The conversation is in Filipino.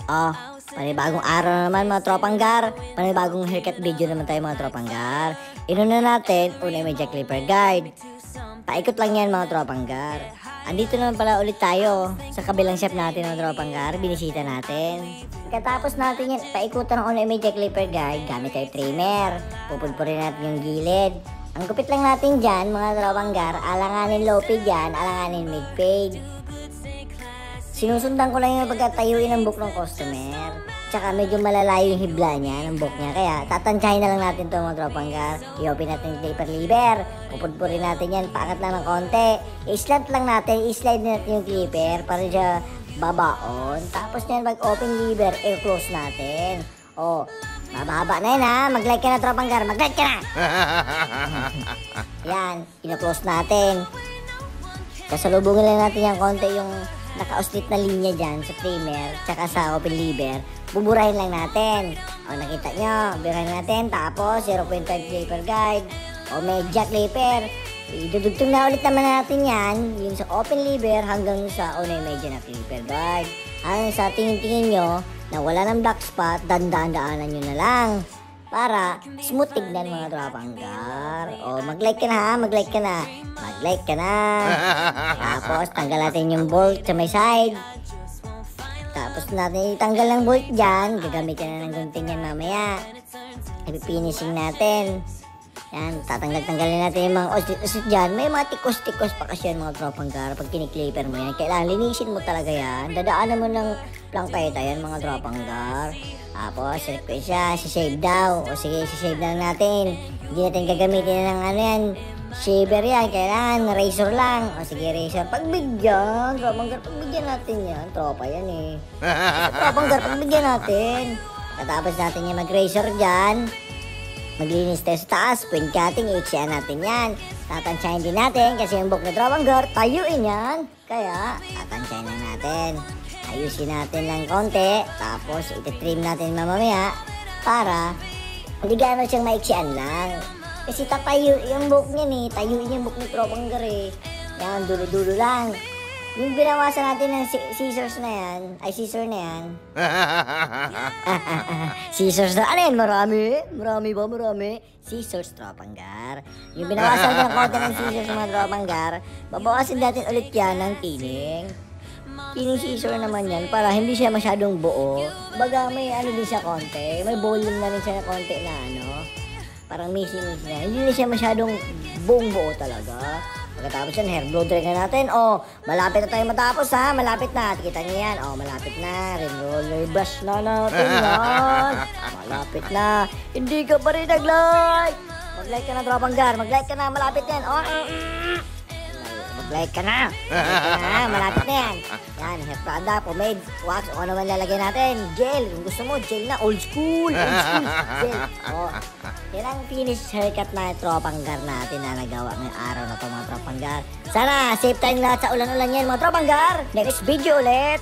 Oh, panibagong araw naman mga tropang gar. Panibagong haircut video naman tayo mga tropang gar. Inuna natin, una may Jack Clipper Guide. Paikot lang yan mga tropang gar. Andito naman pala ulit tayo sa kabilang shop natin mga tropang gar. Binisita natin. Katapos natin yan, paikutan ng una may Jack Clipper Guide gamit tayo trimmer. Pupulpurin natin yung gilid. Ang gupit lang natin dyan mga tropang gar, alanganin low fade yan, alanganin mid fade. Sinusundan ko lang yung pagkatayuin ng buhok ng customer. Tsaka medyo malalayo yung hibla niya, ng buhok niya. Kaya tatansyahin na lang natin ito mga tropang gar. I-open natin yung clipper lever. Pupudpurin natin yan, paangat lang ng konti. I-slant lang natin, i-slide natin yung clipper para siya babaon. Tapos yan, pag-open lever, i-close natin. O, mababa na yan ha. Mag-like ka na tropang gar, mag-like ka na! Yan, ina-close natin. Kasalubungin lang natin yung konti yung naka-uslit na linya dyan sa trimmer tsaka sa open lever. Buburahin lang natin. O nakita nyo, buburahin natin. Tapos 0.5 clipper guide. O may jack clipper. Idudugtong na ulit naman natin yan. Yung sa open lever hanggang sa unay medyo na clipper guide. Hanggang sa tingin-tingin nyo na wala ng black spot, dandaan-daanan nyo na lang. Para smooth tignan mga tropang gar. O mag-like ka na ha, mag-like ka na. Mag-like ka na. Tapos tanggal natin yung bolt sa may side. Tapos natin itanggal ng bolt dyan. Gagamitin na ng gunting yan mamaya. Ipifinishing natin. Yan, tatanggal-tanggalin natin yung mga uslit dyan. May mga tikos-tikos pa kasi yan mga tropang gar. Pag kinikliper mo yan, kailangan linisin mo talaga yan. Dadaanan mo ng plangketa yan mga tropang gar. Tapos, request siya, si-save daw. O sige, si-save na lang natin. Hindi natin gagamitin ng ano yan. Shaver yan, kailangan razor lang. O sige, razor. Pagbigyan, tropang gar, pagbigyan natin yan. Tropa yan eh. Tropang gar, pagbigyan natin. Katapos natin yung mag-razor dyan. Maglinis tayo sa taas, point cutting, HCA natin yan. Tatansyahin din natin kasi yung buhok na tropang gar, tayuin yan. Kaya, tatansyahin lang natin. Ayusin natin lang konti, tapos iti-trim natin mamaya para hindi gano'n siyang maiksian lang. Kasi tatayo yung buhok niya eh, tayuin yung buhok ni tropang gar eh. Yan, dulo-dulo lang. Yung binawasan natin ng scissors na yan, ay scissor na yan. Scissors na, ano yan, marami? Marami ba, marami? Scissors, tropang gar. Yung binawasan natin ng konti ng scissors mga tropang gar, babawasin natin ulit yan ng tining. Tining scissor naman yan para hindi siya masyadong buo. Baga may ano din siya konti, may volume na rin siya na konti na ano. Parang missing na. Hindi na siya masyadong buong buo talaga. Pagkatapos yan, hair blow dry na natin. O, malapit na tayo matapos ha. Malapit na. Kita niyo yan. O, malapit na. Rin roller brush na natin yan. Malapit na. Hindi ka pa rin nag-like. Mag-like ka na, tropang gar. Mag-like ka na. Malapit na yan. O, mag-like ka na. Malapit na yan. Yan, hair product, pomade, wax, o ano man lalagay natin. Gel. Kung gusto mo, gel na. Old school. Old school. Gel. O, yan ang finished haircut na tropang gar natin na nagawa ngayong araw na ito mga tropang gar. Sana safe tayong lahat sa ulan-ulan yan mga tropang gar. Next video ulit.